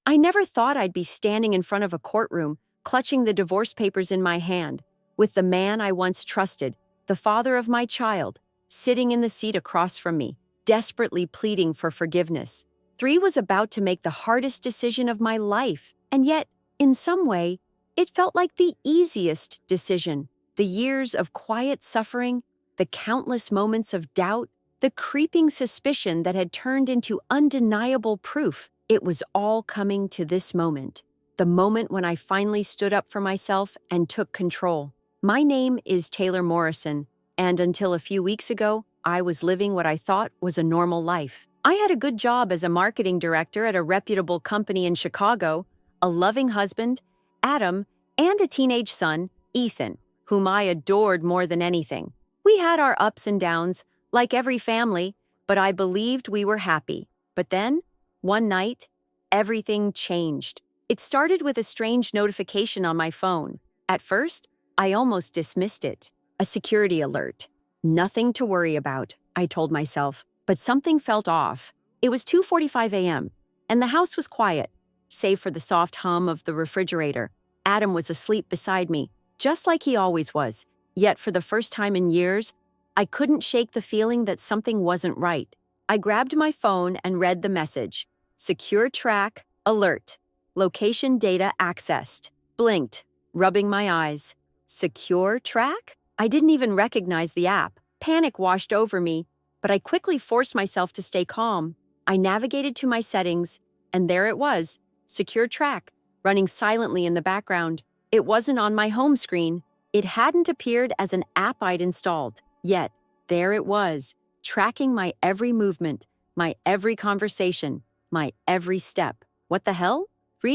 I never thought I'd be standing in front of a courtroom, clutching the divorce papers in my hand, with the man I once trusted, the father of my child, sitting in the seat across from me, desperately pleading for forgiveness. 3 was about to make the hardest decision of my life, and yet, in some way, it felt like the easiest decision. The years of quiet suffering, the countless moments of doubt, the creeping suspicion that had turned into undeniable proof. It was all coming to this moment. The moment when I finally stood up for myself and took control. My name is Taylor Morrison, and until a few weeks ago, I was living what I thought was a normal life. I had a good job as a marketing director at a reputable company in Chicago, a loving husband, Adam, and a teenage son, Ethan, whom I adored more than anything. We had our ups and downs, like every family, but I believed we were happy. But then, one night, everything changed. It started with a strange notification on my phone. At first, I almost dismissed it. A security alert. Nothing to worry about, I told myself, but something felt off. It was 2:45 a.m., and the house was quiet, save for the soft hum of the refrigerator. Adam was asleep beside me, just like he always was. Yet for the first time in years, I couldn't shake the feeling that something wasn't right. I grabbed my phone and read the message. Secure track, alert. Location data accessed. Blinked, rubbing my eyes. Secure track? I didn't even recognize the app. Panic washed over me, but I quickly forced myself to stay calm. I navigated to my settings, and there it was, Secure Track, running silently in the background. It wasn't on my home screen. It hadn't appeared as an app I'd installed. Yet, there it was, tracking my every movement, my every conversation, my every step. What the hell?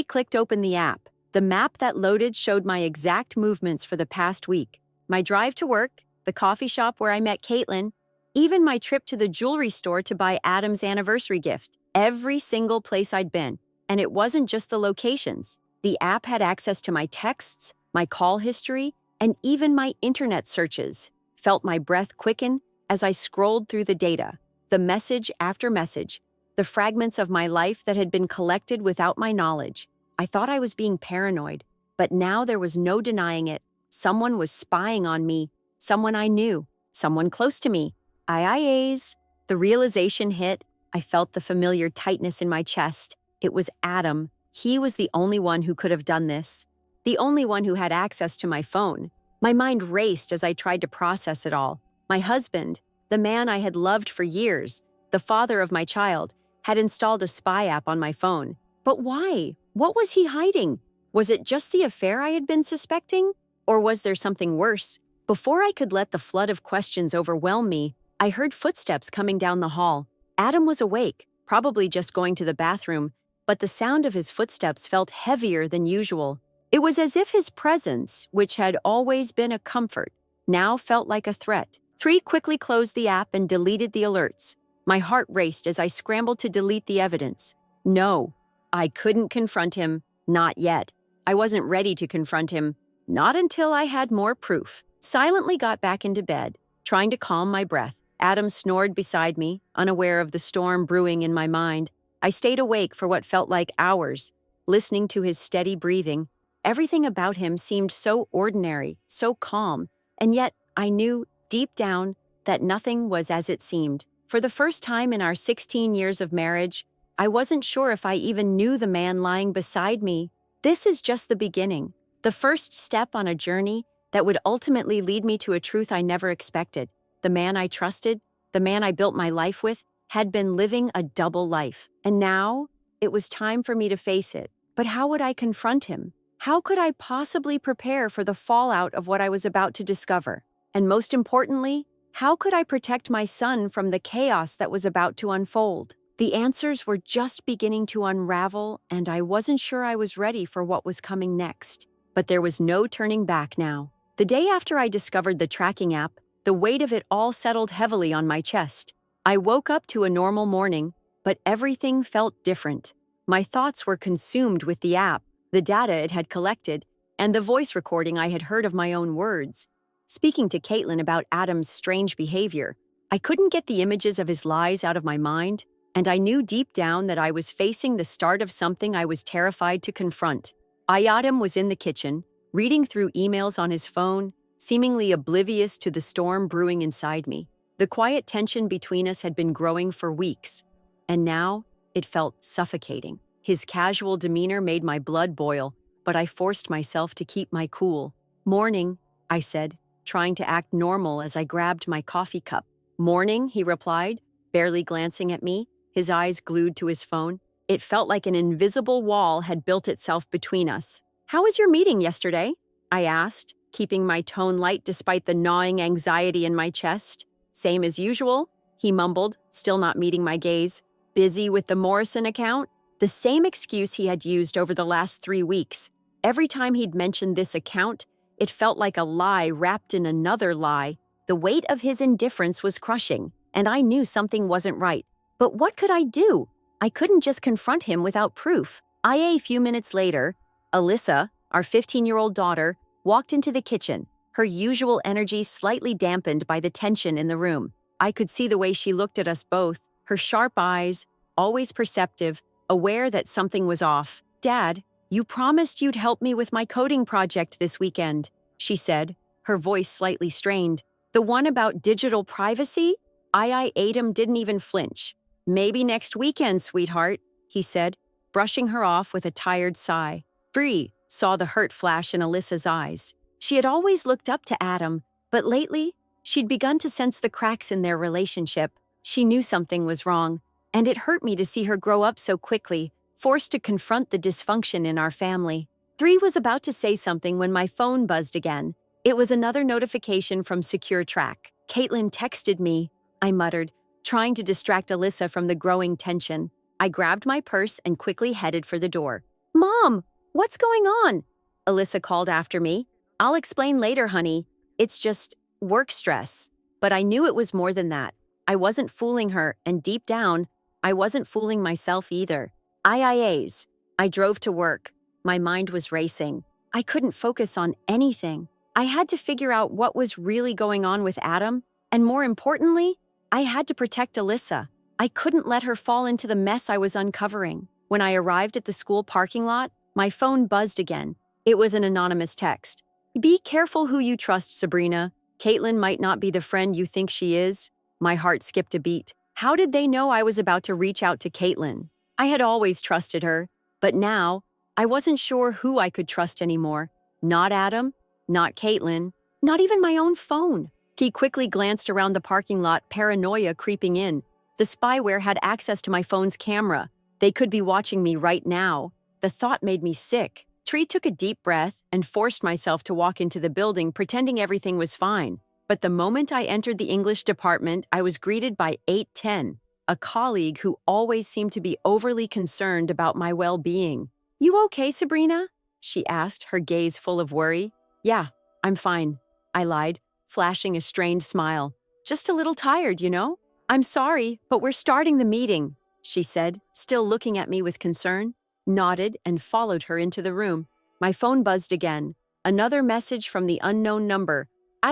Clicked open the app. The map that loaded showed my exact movements for the past week. My drive to work, the coffee shop where I met Caitlin, even my trip to the jewelry store to buy Adam's anniversary gift. Every single place I'd been. And it wasn't just the locations. The app had access to my texts, my call history, and even my internet searches. Felt my breath quicken as I scrolled through the data, the message after message, the fragments of my life that had been collected without my knowledge. I thought I was being paranoid, but now there was no denying it. Someone was spying on me, someone I knew, someone close to me. IIAs. The realization hit. I felt the familiar tightness in my chest. It was Adam. He was the only one who could have done this. The only one who had access to my phone. My mind raced as I tried to process it all. My husband, the man I had loved for years, the father of my child, had installed a spy app on my phone. But why? What was he hiding? Was it just the affair I had been suspecting? Or was there something worse? Before I could let the flood of questions overwhelm me, I heard footsteps coming down the hall. Adam was awake, probably just going to the bathroom, but the sound of his footsteps felt heavier than usual. It was as if his presence, which had always been a comfort, now felt like a threat. 3 quickly closed the app and deleted the alerts. My heart raced as I scrambled to delete the evidence. No, I couldn't confront him, not yet. I wasn't ready to confront him, not until I had more proof. Silently got back into bed, trying to calm my breath. Adam snored beside me, unaware of the storm brewing in my mind. I stayed awake for what felt like hours, listening to his steady breathing. Everything about him seemed so ordinary, so calm, and yet I knew, deep down, that nothing was as it seemed. For the first time in our 16 years of marriage, I wasn't sure if I even knew the man lying beside me. This is just the beginning, the first step on a journey that would ultimately lead me to a truth I never expected. The man I trusted, the man I built my life with, had been living a double life. And now, it was time for me to face it. But how would I confront him? How could I possibly prepare for the fallout of what I was about to discover? And most importantly, how could I protect my son from the chaos that was about to unfold? The answers were just beginning to unravel, and I wasn't sure I was ready for what was coming next. But there was no turning back now. The day after I discovered the tracking app, the weight of it all settled heavily on my chest. I woke up to a normal morning, but everything felt different. My thoughts were consumed with the app, the data it had collected, and the voice recording I had heard of my own words. Speaking to Caitlin about Adam's strange behavior, I couldn't get the images of his lies out of my mind. and I knew deep down that I was facing the start of something I was terrified to confront. Adam was in the kitchen, reading through emails on his phone, seemingly oblivious to the storm brewing inside me. The quiet tension between us had been growing for weeks, and now it felt suffocating. His casual demeanor made my blood boil, but I forced myself to keep my cool. "Morning," I said, trying to act normal as I grabbed my coffee cup. "Morning," he replied, barely glancing at me, his eyes glued to his phone. It felt like an invisible wall had built itself between us. "How was your meeting yesterday?" I asked, keeping my tone light despite the gnawing anxiety in my chest. "Same as usual," he mumbled, still not meeting my gaze. "Busy with the Morrison account?" The same excuse he had used over the last 3 weeks. Every time he'd mentioned this account, it felt like a lie wrapped in another lie. The weight of his indifference was crushing, and I knew something wasn't right. But what could I do? I couldn't just confront him without proof. A few minutes later, Alyssa, our 15-year-old daughter, walked into the kitchen, her usual energy slightly dampened by the tension in the room. I could see the way she looked at us both, her sharp eyes, always perceptive, aware that something was off. "Dad, you promised you'd help me with my coding project this weekend," she said, her voice slightly strained. "The one about digital privacy?" Adam didn't even flinch. "Maybe next weekend, sweetheart," he said, brushing her off with a tired sigh. Bree saw the hurt flash in Alyssa's eyes. She had always looked up to Adam, but lately, she'd begun to sense the cracks in their relationship. She knew something was wrong, and it hurt me to see her grow up so quickly, forced to confront the dysfunction in our family. Bree was about to say something when my phone buzzed again. It was another notification from Secure Track. "Caitlin texted me," I muttered, trying to distract Alyssa from the growing tension. I grabbed my purse and quickly headed for the door. "Mom, what's going on?" Alyssa called after me. "I'll explain later, honey. It's just work stress." But I knew it was more than that. I wasn't fooling her, and deep down, I wasn't fooling myself either. IIAs. I drove to work. My mind was racing. I couldn't focus on anything. I had to figure out what was really going on with Adam, and more importantly, I had to protect Alyssa. I couldn't let her fall into the mess I was uncovering. When I arrived at the school parking lot, my phone buzzed again. It was an anonymous text. "Be careful who you trust, Sabrina. Caitlin might not be the friend you think she is." My heart skipped a beat. How did they know I was about to reach out to Caitlin? I had always trusted her, but now I wasn't sure who I could trust anymore. Not Adam, not Caitlin, not even my own phone. He quickly glanced around the parking lot, paranoia creeping in. The spyware had access to my phone's camera. They could be watching me right now. The thought made me sick. Tree took a deep breath and forced myself to walk into the building, pretending everything was fine. But the moment I entered the English department, I was greeted by 810, a colleague who always seemed to be overly concerned about my well-being. "You okay, Sabrina?" she asked, her gaze full of worry. "Yeah, I'm fine," I lied, flashing a strained smile. "Just a little tired, you know?" "I'm sorry, but we're starting the meeting," she said, still looking at me with concern. Nodded and followed her into the room. My phone buzzed again. Another message from the unknown number.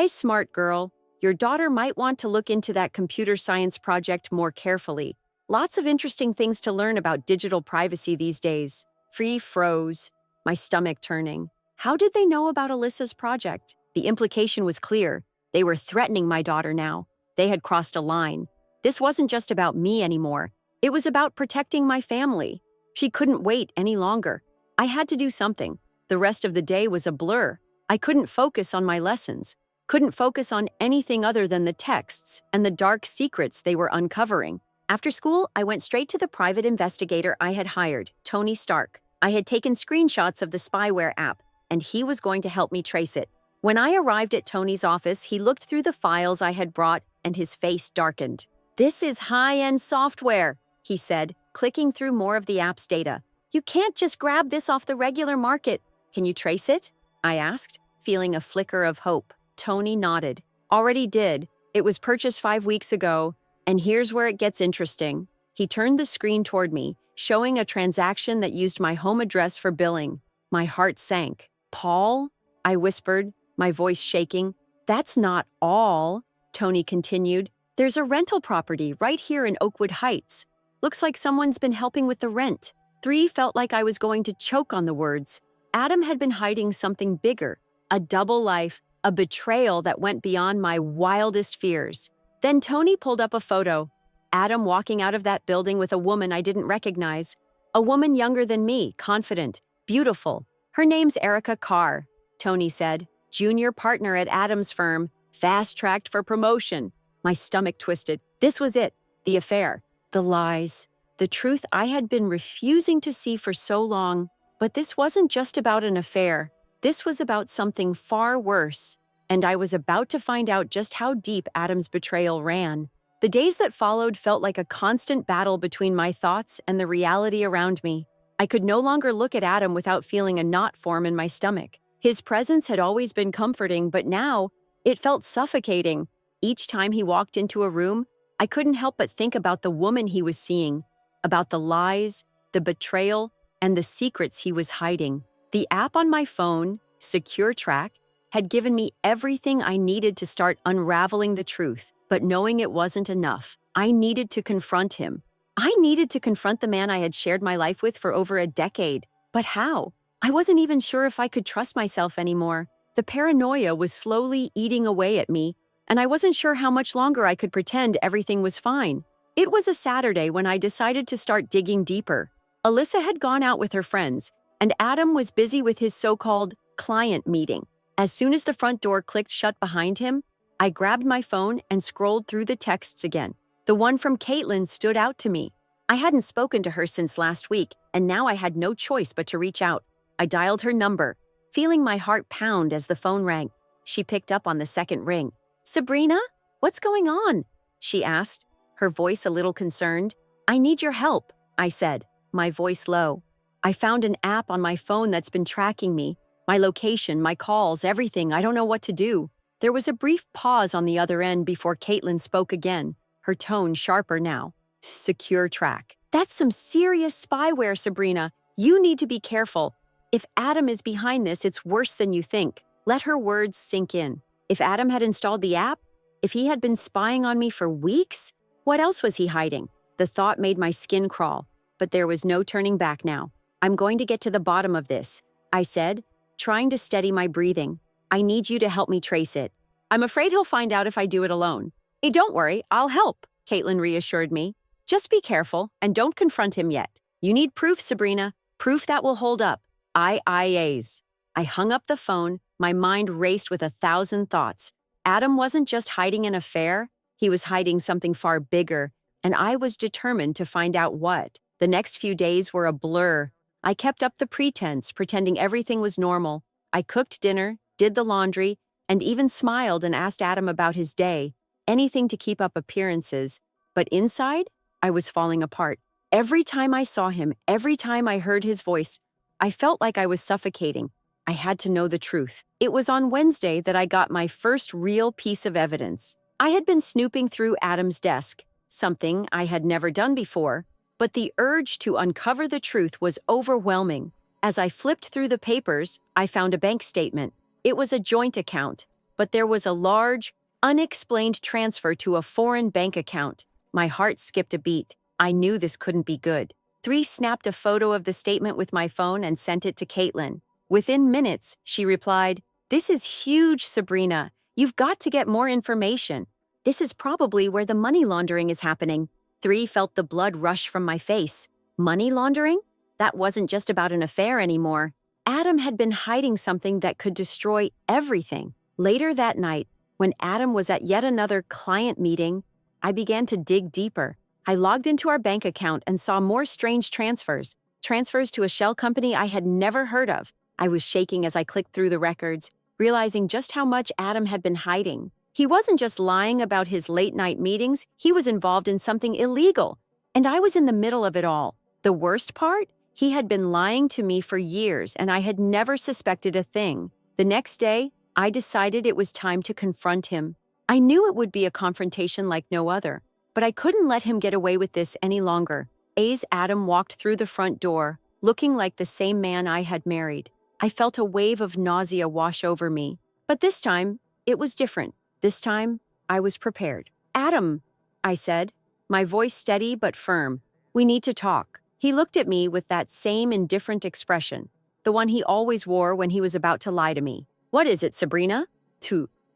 "Smart girl. Your daughter might want to look into that computer science project more carefully. Lots of interesting things to learn about digital privacy these days." Free froze, my stomach turning. How did they know about Alyssa's project? The implication was clear. They were threatening my daughter now. They had crossed a line. This wasn't just about me anymore. It was about protecting my family. She couldn't wait any longer. I had to do something. The rest of the day was a blur. I couldn't focus on my lessons. Couldn't focus on anything other than the texts and the dark secrets they were uncovering. After school, I went straight to the private investigator I had hired, Tony Stark. I had taken screenshots of the spyware app, and he was going to help me trace it. When I arrived at Tony's office, he looked through the files I had brought, and his face darkened. "This is high-end software," he said, clicking through more of the app's data. "You can't just grab this off the regular market. Can you trace it?" I asked, feeling a flicker of hope. Tony nodded. "Already did. It was purchased 5 weeks ago, and here's where it gets interesting." He turned the screen toward me, showing a transaction that used my home address for billing. My heart sank. "Paul?" I whispered, my voice shaking. "That's not all," Tony continued. "There's a rental property right here in Oakwood Heights. Looks like someone's been helping with the rent. 3 felt like I was going to choke on the words. Adam had been hiding something bigger, a double life, a betrayal that went beyond my wildest fears. Then Tony pulled up a photo. Adam walking out of that building with a woman I didn't recognize. A woman younger than me, confident, beautiful. Her name's Erica Carr, Tony said. Junior partner at Adam's firm, fast-tracked for promotion. My stomach twisted. This was it, the affair, the lies, the truth I had been refusing to see for so long. But this wasn't just about an affair. This was about something far worse, and I was about to find out just how deep Adam's betrayal ran. The days that followed felt like a constant battle between my thoughts and the reality around me. I could no longer look at Adam without feeling a knot form in my stomach. His presence had always been comforting, but now it felt suffocating. Each time he walked into a room, I couldn't help but think about the woman he was seeing, about the lies, the betrayal, and the secrets he was hiding. The app on my phone, Secure Track, had given me everything I needed to start unraveling the truth, but knowing it wasn't enough, I needed to confront him. I needed to confront the man I had shared my life with for over a decade. But how? I wasn't even sure if I could trust myself anymore. The paranoia was slowly eating away at me, and I wasn't sure how much longer I could pretend everything was fine. It was a Saturday when I decided to start digging deeper. Alyssa had gone out with her friends, and Adam was busy with his so-called client meeting. As soon as the front door clicked shut behind him, I grabbed my phone and scrolled through the texts again. The one from Caitlin stood out to me. I hadn't spoken to her since last week, and now I had no choice but to reach out. I dialed her number, feeling my heart pound as the phone rang. She picked up on the second ring. "Sabrina, what's going on?" she asked, her voice a little concerned. "I need your help," I said, my voice low. "I found an app on my phone that's been tracking me, my location, my calls, everything. I don't know what to do." There was a brief pause on the other end before Caitlin spoke again, her tone sharper now. "Secure Track. That's some serious spyware, Sabrina. You need to be careful. If Adam is behind this, it's worse than you think." Let her words sink in. If Adam had installed the app, if he had been spying on me for weeks, what else was he hiding? The thought made my skin crawl, but there was no turning back now. "I'm going to get to the bottom of this," I said, trying to steady my breathing. "I need you to help me trace it." "I'm afraid he'll find out if I do it alone." "Hey, don't worry, I'll help," Caitlin reassured me. "Just be careful and don't confront him yet. You need proof, Sabrina, proof that will hold up. IIAs. I hung up the phone, my mind raced with 1,000 thoughts. Adam wasn't just hiding an affair, he was hiding something far bigger, and I was determined to find out what. The next few days were a blur. I kept up the pretense, pretending everything was normal. I cooked dinner, did the laundry, and even smiled and asked Adam about his day, anything to keep up appearances. But inside, I was falling apart. Every time I saw him, every time I heard his voice, I felt like I was suffocating. I had to know the truth. It was on Wednesday that I got my first real piece of evidence. I had been snooping through Adam's desk, something I had never done before, but the urge to uncover the truth was overwhelming. As I flipped through the papers, I found a bank statement. It was a joint account, but there was a large, unexplained transfer to a foreign bank account. My heart skipped a beat. I knew this couldn't be good. 3 snapped a photo of the statement with my phone and sent it to Caitlin. Within minutes, she replied, "This is huge, Sabrina. You've got to get more information. This is probably where the money laundering is happening." 3 felt the blood rush from my face. Money laundering? That wasn't just about an affair anymore. Adam had been hiding something that could destroy everything. Later that night, when Adam was at yet another client meeting, I began to dig deeper. I logged into our bank account and saw more strange transfers to a shell company I had never heard of. I was shaking as I clicked through the records, realizing just how much Adam had been hiding. He wasn't just lying about his late-night meetings, he was involved in something illegal, and I was in the middle of it all. The worst part? He had been lying to me for years, and I had never suspected a thing. The next day, I decided it was time to confront him. I knew it would be a confrontation like no other, but I couldn't let him get away with this any longer. Adam walked through the front door, looking like the same man I had married. I felt a wave of nausea wash over me. But this time, it was different. This time, I was prepared. "Adam," I said, my voice steady but firm. We need to talk. He looked at me with that same indifferent expression, the one he always wore when he was about to lie to me. What is it, Sabrina?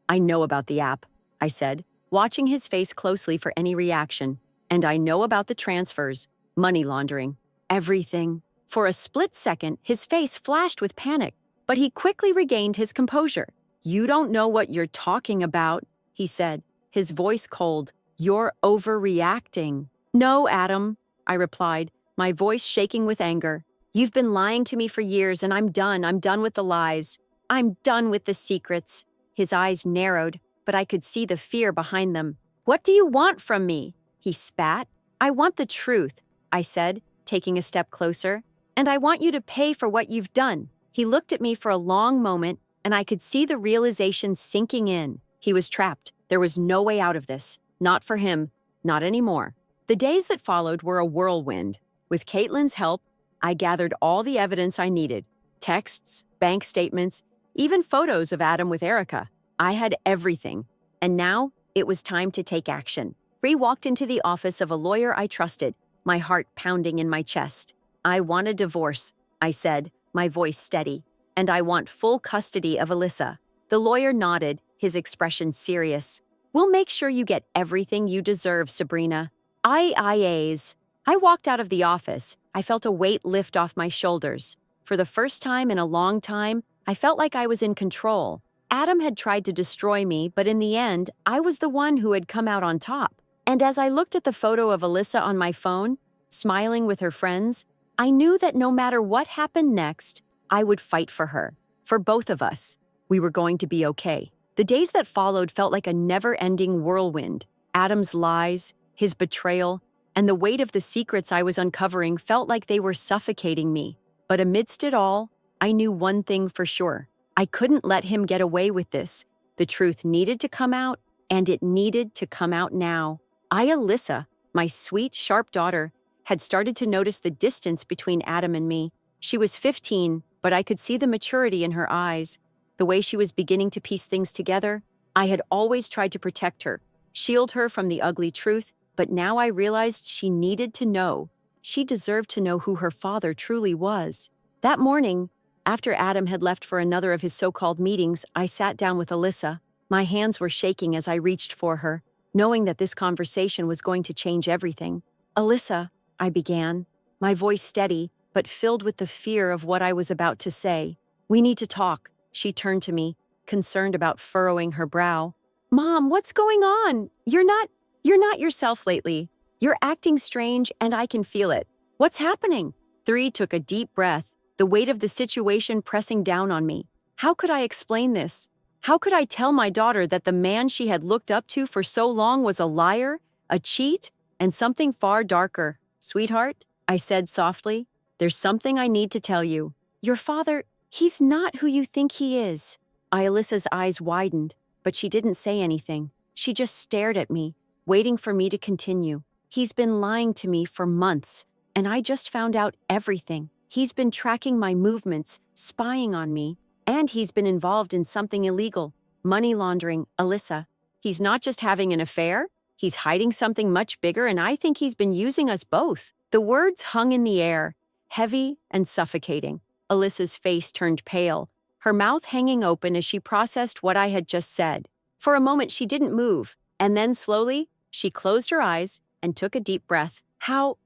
I know about the app, I said, watching his face closely for any reaction. And I know about the transfers, money laundering, everything. For a split second, his face flashed with panic, but he quickly regained his composure. You don't know what you're talking about, he said, his voice cold. You're overreacting. No, Adam, I replied, my voice shaking with anger. You've been lying to me for years and I'm done. I'm done with the lies. I'm done with the secrets. His eyes narrowed, but I could see the fear behind them. What do you want from me? He spat. I want the truth, I said, taking a step closer. And I want you to pay for what you've done. He looked at me for a long moment, and I could see the realization sinking in. He was trapped. There was no way out of this. Not for him. Not anymore. The days that followed were a whirlwind. With Caitlin's help, I gathered all the evidence I needed. Texts, bank statements, even photos of Adam with Erica. I had everything. And now, it was time to take action. Bree walked into the office of a lawyer I trusted, my heart pounding in my chest. I want a divorce, I said, my voice steady. And I want full custody of Alyssa. The lawyer nodded, his expression serious. We'll make sure you get everything you deserve, Sabrina. IIAs. I walked out of the office. I felt a weight lift off my shoulders. For the first time in a long time, I felt like I was in control. Adam had tried to destroy me, but in the end, I was the one who had come out on top. And as I looked at the photo of Alyssa on my phone, smiling with her friends, I knew that no matter what happened next, I would fight for her. For both of us. We were going to be okay. The days that followed felt like a never-ending whirlwind. Adam's lies, his betrayal, and the weight of the secrets I was uncovering felt like they were suffocating me. But amidst it all, I knew one thing for sure. I couldn't let him get away with this. The truth needed to come out, and it needed to come out now. Alyssa, my sweet, sharp daughter, had started to notice the distance between Adam and me. She was 15, but I could see the maturity in her eyes, the way she was beginning to piece things together. I had always tried to protect her, shield her from the ugly truth, but now I realized she needed to know. She deserved to know who her father truly was. That morning, after Adam had left for another of his so-called meetings, I sat down with Alyssa. My hands were shaking as I reached for her, knowing that this conversation was going to change everything. Alyssa, I began, my voice steady, but filled with the fear of what I was about to say. We need to talk. She turned to me, concerned about furrowing her brow. Mom, what's going on? You're not yourself lately. You're acting strange and I can feel it. What's happening? 3 took a deep breath, the weight of the situation pressing down on me. How could I explain this? How could I tell my daughter that the man she had looked up to for so long was a liar, a cheat, and something far darker? Sweetheart, I said softly, there's something I need to tell you. Your father, he's not who you think he is. Alyssa's eyes widened, but she didn't say anything. She just stared at me, waiting for me to continue. He's been lying to me for months, and I just found out everything. He's been tracking my movements, spying on me, and he's been involved in something illegal, money laundering, Alyssa. He's not just having an affair, he's hiding something much bigger, and I think he's been using us both. The words hung in the air, heavy and suffocating. Alyssa's face turned pale, her mouth hanging open as she processed what I had just said. For a moment, she didn't move, and then slowly, she closed her eyes and took a deep breath. How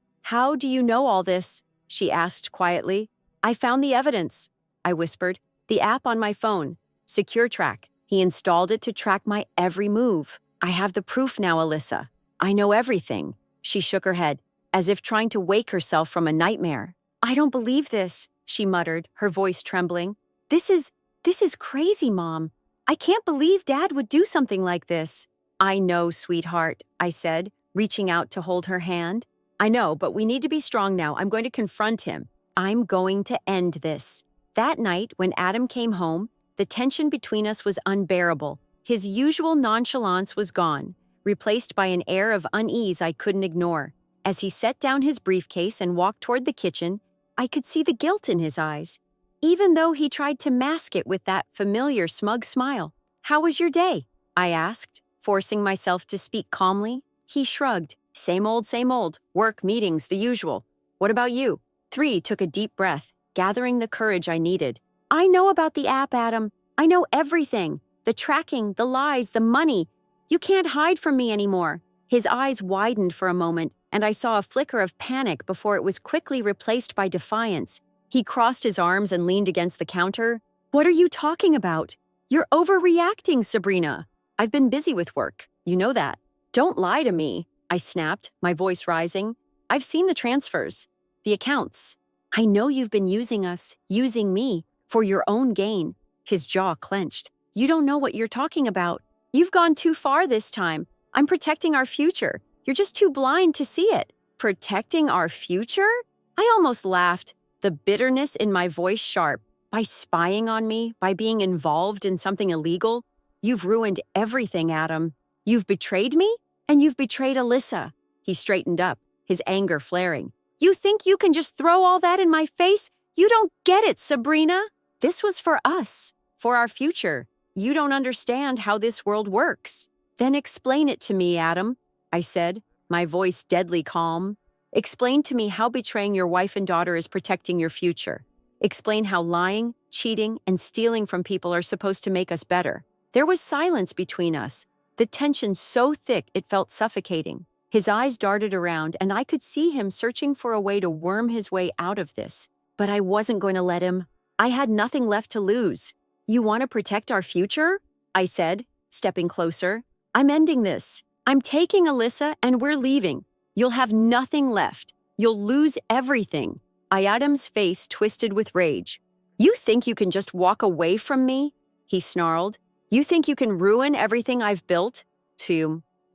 do you know all this? She asked quietly. I found the evidence, I whispered. The app on my phone, Secure Track. He installed it to track my every move. I have the proof now, Alyssa. I know everything. She shook her head, as if trying to wake herself from a nightmare. I don't believe this, she muttered, her voice trembling. This is crazy, Mom. I can't believe Dad would do something like this. I know, sweetheart, I said, reaching out to hold her hand. I know, but we need to be strong now. I'm going to confront him. I'm going to end this. That night, when Adam came home, the tension between us was unbearable. His usual nonchalance was gone, replaced by an air of unease I couldn't ignore. As he set down his briefcase and walked toward the kitchen, I could see the guilt in his eyes, even though he tried to mask it with that familiar smug smile. How was your day? I asked, forcing myself to speak calmly. He shrugged. Same old, same old. Work, meetings, the usual. What about you? 3 took a deep breath, gathering the courage I needed. I know about the app, Adam. I know everything. The tracking, the lies, the money. You can't hide from me anymore. His eyes widened for a moment, and I saw a flicker of panic before it was quickly replaced by defiance. He crossed his arms and leaned against the counter. What are you talking about? You're overreacting, Sabrina. I've been busy with work. You know that. Don't lie to me, I snapped, my voice rising. I've seen the transfers, the accounts. I know you've been using us, using me, for your own gain. His jaw clenched. You don't know what you're talking about. You've gone too far this time. I'm protecting our future. You're just too blind to see it. Protecting our future? I almost laughed, the bitterness in my voice sharp. By spying on me, by being involved in something illegal, you've ruined everything, Adam. You've betrayed me, and you've betrayed Alyssa. He straightened up, his anger flaring. You think you can just throw all that in my face? You don't get it, Sabrina. This was for us, for our future. You don't understand how this world works. Then explain it to me, Adam, I said, my voice deadly calm. Explain to me how betraying your wife and daughter is protecting your future. Explain how lying, cheating, and stealing from people are supposed to make us better. There was silence between us, the tension so thick it felt suffocating. His eyes darted around, and I could see him searching for a way to worm his way out of this. But I wasn't going to let him. I had nothing left to lose. You want to protect our future? I said, stepping closer. I'm ending this. I'm taking Alyssa, and we're leaving. You'll have nothing left. You'll lose everything. Adam's face twisted with rage. You think you can just walk away from me? He snarled. You think you can ruin everything I've built?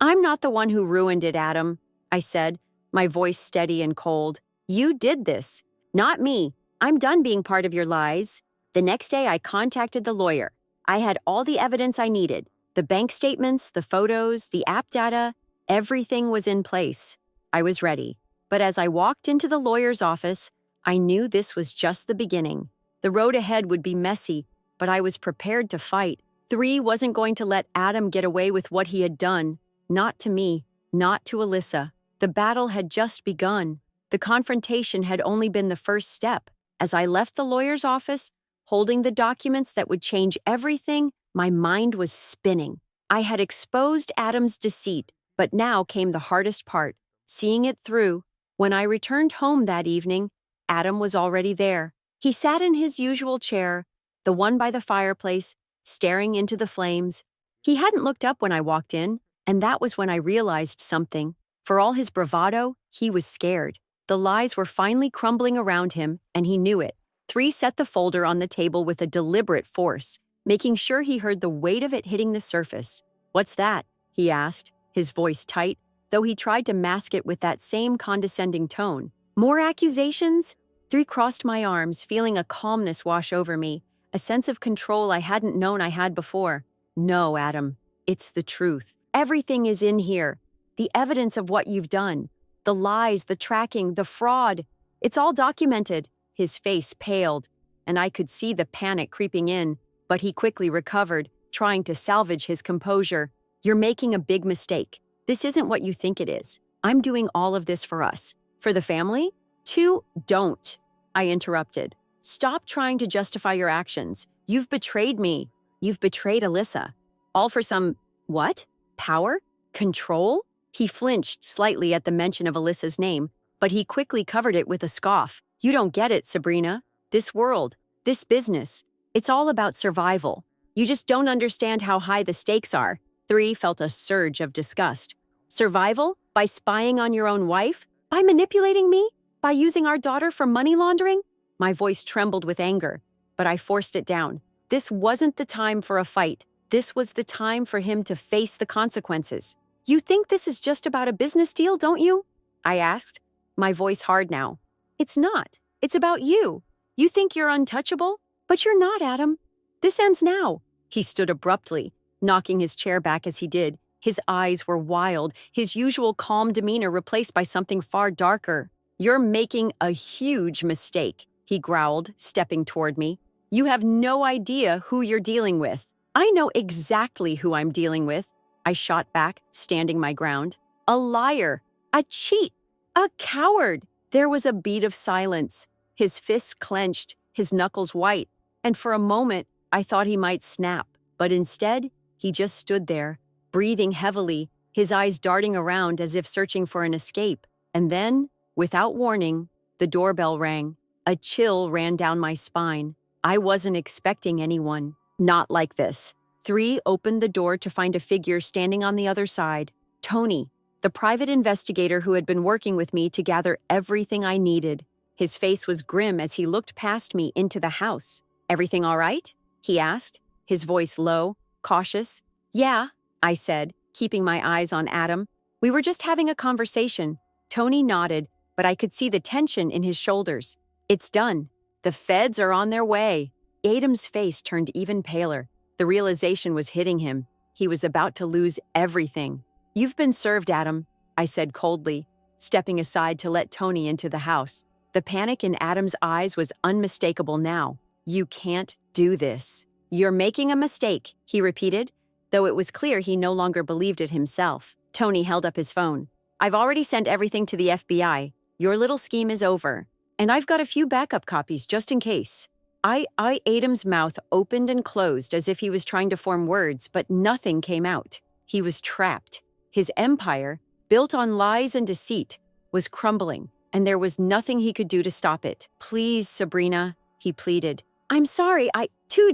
I'm not the one who ruined it, Adam, I said, my voice steady and cold. You did this, not me. I'm done being part of your lies. The next day I contacted the lawyer. I had all the evidence I needed. The bank statements, the photos, the app data, everything was in place. I was ready. But as I walked into the lawyer's office, I knew this was just the beginning. The road ahead would be messy, but I was prepared to fight. 3 wasn't going to let Adam get away with what he had done. Not to me, not to Alyssa. The battle had just begun. The confrontation had only been the first step. As I left the lawyer's office, holding the documents that would change everything, my mind was spinning. I had exposed Adam's deceit, but now came the hardest part, seeing it through. When I returned home that evening, Adam was already there. He sat in his usual chair, the one by the fireplace, staring into the flames. He hadn't looked up when I walked in, and that was when I realized something. For all his bravado, he was scared. The lies were finally crumbling around him, and he knew it. 3 set the folder on the table with a deliberate force, making sure he heard the weight of it hitting the surface. What's that? He asked, his voice tight, though he tried to mask it with that same condescending tone. More accusations? 3 crossed my arms, feeling a calmness wash over me, a sense of control I hadn't known I had before. No, Adam, it's the truth. Everything is in here. The evidence of what you've done. The lies, the tracking, the fraud. It's all documented. His face paled, and I could see the panic creeping in, but he quickly recovered, trying to salvage his composure. You're making a big mistake. This isn't what you think it is. I'm doing all of this for us. For the family? 2, don't, I interrupted. Stop trying to justify your actions. You've betrayed me. You've betrayed Alyssa. All for some, what? Power? Control? He flinched slightly at the mention of Alyssa's name, but he quickly covered it with a scoff. You don't get it, Sabrina. This world, this business, it's all about survival. You just don't understand how high the stakes are. 3 felt a surge of disgust. Survival? By spying on your own wife? By manipulating me? By using our daughter for money laundering? My voice trembled with anger, but I forced it down. This wasn't the time for a fight. This was the time for him to face the consequences. You think this is just about a business deal, don't you? I asked, my voice hard now. It's not. It's about you. You think you're untouchable? But you're not, Adam. This ends now. He stood abruptly, knocking his chair back as he did. His eyes were wild, his usual calm demeanor replaced by something far darker. You're making a huge mistake, he growled, stepping toward me. You have no idea who you're dealing with. I know exactly who I'm dealing with, I shot back, standing my ground. A liar, A cheat! A coward! There was a beat of silence. His fists clenched, his knuckles white, and for a moment I thought he might snap. But instead, he just stood there, breathing heavily, his eyes darting around as if searching for an escape. And then, without warning, the doorbell rang. A chill ran down my spine. I wasn't expecting anyone. Not like this. 3 opened the door to find a figure standing on the other side. Tony, the private investigator who had been working with me to gather everything I needed. His face was grim as he looked past me into the house. "Everything all right?" he asked, his voice low, cautious. "Yeah," I said, keeping my eyes on Adam. "We were just having a conversation." Tony nodded, but I could see the tension in his shoulders. "It's done. The feds are on their way." Adam's face turned even paler. The realization was hitting him. He was about to lose everything. "You've been served, Adam," I said coldly, stepping aside to let Tony into the house. The panic in Adam's eyes was unmistakable now. "You can't do this." "You're making a mistake," he repeated, though it was clear he no longer believed it himself. Tony held up his phone. "I've already sent everything to the FBI. Your little scheme is over. And I've got a few backup copies just in case." Adam's mouth opened and closed as if he was trying to form words, but nothing came out. He was trapped. His empire, built on lies and deceit, was crumbling, and there was nothing he could do to stop it. "Please, Sabrina," he pleaded. "I'm sorry,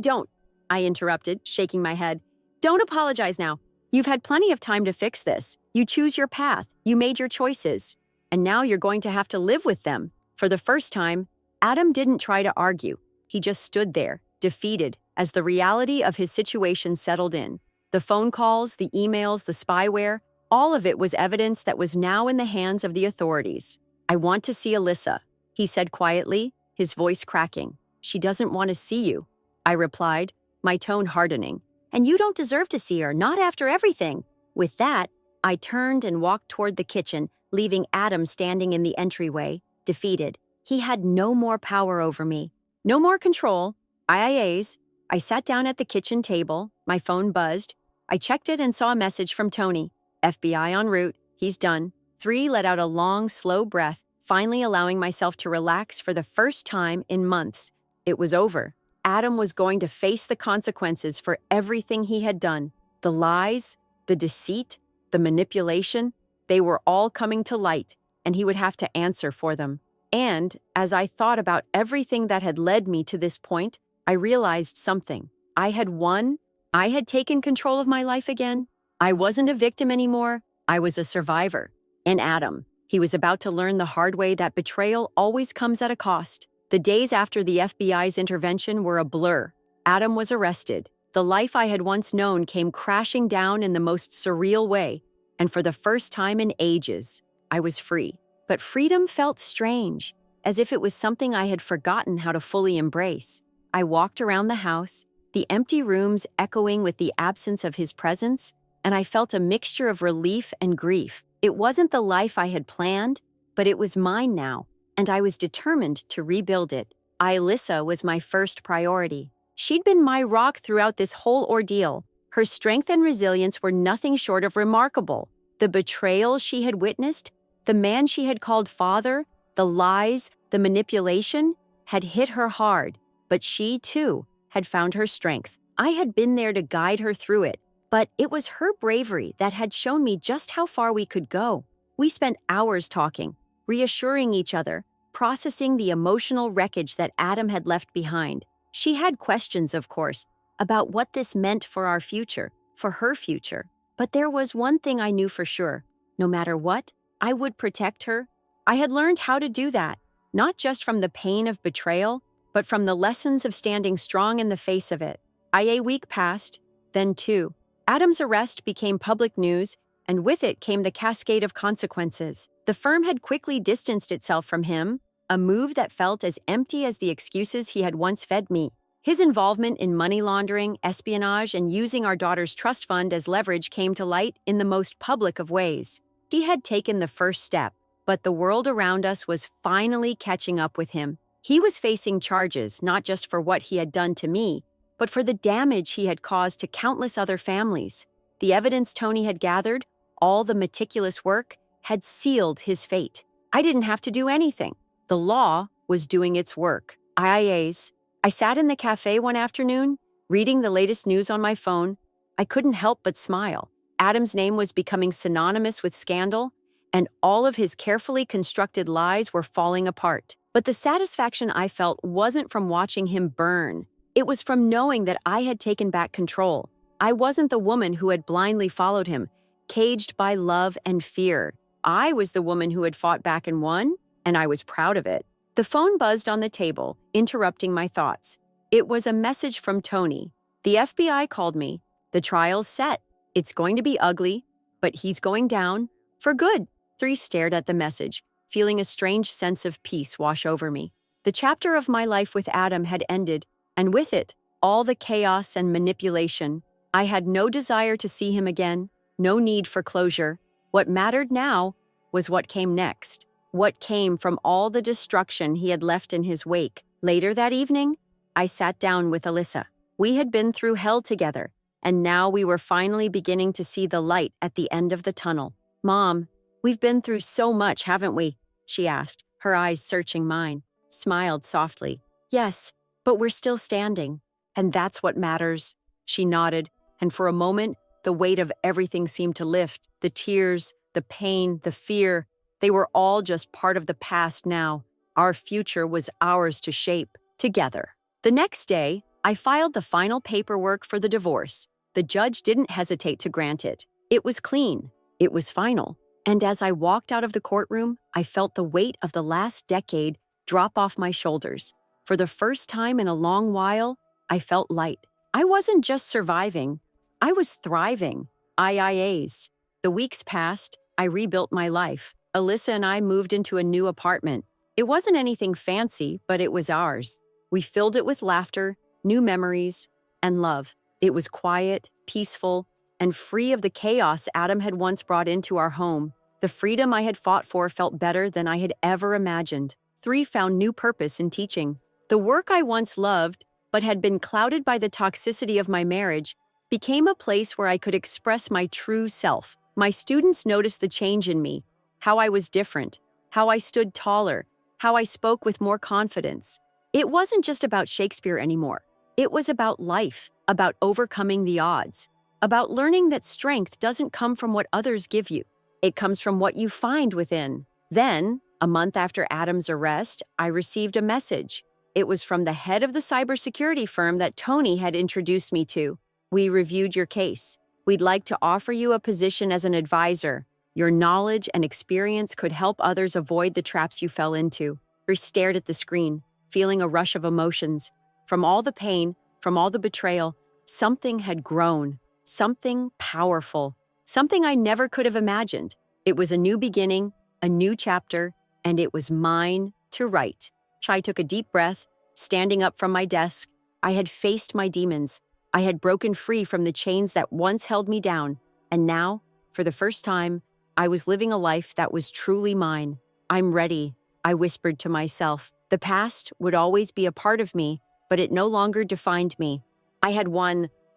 don't," I interrupted, shaking my head. "Don't apologize now. You've had plenty of time to fix this. You choose your path. You made your choices. And now you're going to have to live with them." For the first time, Adam didn't try to argue. He just stood there, defeated, as the reality of his situation settled in. The phone calls, the emails, the spyware, all of it was evidence that was now in the hands of the authorities. "I want to see Alyssa," he said quietly, his voice cracking. "She doesn't want to see you," I replied, my tone hardening. "And you don't deserve to see her, not after everything." With that, I turned and walked toward the kitchen, leaving Adam standing in the entryway, defeated. He had no more power over me. No more control. IIAs. I sat down at the kitchen table. My phone buzzed. I checked it and saw a message from Tony. "FBI en route. He's done." 3 let out a long, slow breath, finally allowing myself to relax for the first time in months. It was over. Adam was going to face the consequences for everything he had done. The lies, the deceit, the manipulation, they were all coming to light, and he would have to answer for them. And as I thought about everything that had led me to this point, I realized something. I had won. I had taken control of my life again. I wasn't a victim anymore. I was a survivor. And Adam, he was about to learn the hard way that betrayal always comes at a cost. The days after the FBI's intervention were a blur. Adam was arrested. The life I had once known came crashing down in the most surreal way. And for the first time in ages, I was free. But freedom felt strange, as if it was something I had forgotten how to fully embrace. I walked around the house, the empty rooms echoing with the absence of his presence, and I felt a mixture of relief and grief. It wasn't the life I had planned, but it was mine now, and I was determined to rebuild it. Alyssa was my first priority. She'd been my rock throughout this whole ordeal. Her strength and resilience were nothing short of remarkable. The betrayal she had witnessed, the man she had called father, the lies, the manipulation, had hit her hard, but she, too, had found her strength. I had been there to guide her through it, but it was her bravery that had shown me just how far we could go. We spent hours talking, reassuring each other, processing the emotional wreckage that Adam had left behind. She had questions, of course, about what this meant for our future, for her future. But there was one thing I knew for sure. No matter what, I would protect her. I had learned how to do that, not just from the pain of betrayal, but from the lessons of standing strong in the face of it. A week passed, then 2. Adam's arrest became public news, and with it came the cascade of consequences. The firm had quickly distanced itself from him, a move that felt as empty as the excuses he had once fed me. His involvement in money laundering, espionage, and using our daughter's trust fund as leverage came to light in the most public of ways. He had taken the first step, but the world around us was finally catching up with him. He was facing charges not just for what he had done to me, but for the damage he had caused to countless other families. The evidence Tony had gathered, all the meticulous work, had sealed his fate. I didn't have to do anything. The law was doing its work. IIAs. I sat in the cafe one afternoon, reading the latest news on my phone. I couldn't help but smile. Adam's name was becoming synonymous with scandal, and all of his carefully constructed lies were falling apart. But the satisfaction I felt wasn't from watching him burn. It was from knowing that I had taken back control. I wasn't the woman who had blindly followed him, caged by love and fear. I was the woman who had fought back and won, and I was proud of it. The phone buzzed on the table, interrupting my thoughts. It was a message from Tony. The FBI called me. The trial's set. It's going to be ugly, but he's going down for good. 3 stared at the message, feeling a strange sense of peace wash over me. The chapter of my life with Adam had ended, and with it, all the chaos and manipulation. I had no desire to see him again, no need for closure. What mattered now was what came next, what came from all the destruction he had left in his wake. Later that evening, I sat down with Alyssa. We had been through hell together, and now we were finally beginning to see the light at the end of the tunnel. "Mom, we've been through so much, haven't we?" she asked, her eyes searching mine. Smiled softly. "Yes, but we're still standing, and that's what matters." She nodded, and for a moment, the weight of everything seemed to lift. The tears, the pain, the fear, they were all just part of the past now. Our future was ours to shape, together. The next day, I filed the final paperwork for the divorce. The judge didn't hesitate to grant it. It was clean. It was final. And as I walked out of the courtroom, I felt the weight of the last decade drop off my shoulders. For the first time in a long while, I felt light. I wasn't just surviving. I was thriving. IIAs. The weeks passed. I rebuilt my life. Alyssa and I moved into a new apartment. It wasn't anything fancy, but it was ours. We filled it with laughter, new memories, and love. It was quiet, peaceful, and free of the chaos Adam had once brought into our home. The freedom I had fought for felt better than I had ever imagined. 3 found new purpose in teaching. The work I once loved, but had been clouded by the toxicity of my marriage, became a place where I could express my true self. My students noticed the change in me, how I was different, how I stood taller, how I spoke with more confidence. It wasn't just about Shakespeare anymore. It was about life, about overcoming the odds, about learning that strength doesn't come from what others give you. It comes from what you find within. Then, a month after Adam's arrest, I received a message. It was from the head of the cybersecurity firm that Tony had introduced me to. "We reviewed your case. We'd like to offer you a position as an advisor. Your knowledge and experience could help others avoid the traps you fell into." I stared at the screen, feeling a rush of emotions. From all the pain, from all the betrayal, something had grown. Something powerful. Something I never could have imagined. It was a new beginning, a new chapter, and it was mine to write. I took a deep breath, standing up from my desk. I had faced my demons. I had broken free from the chains that once held me down. And now, for the first time, I was living a life that was truly mine. "I'm ready," I whispered to myself. The past would always be a part of me, but it no longer defined me. I had won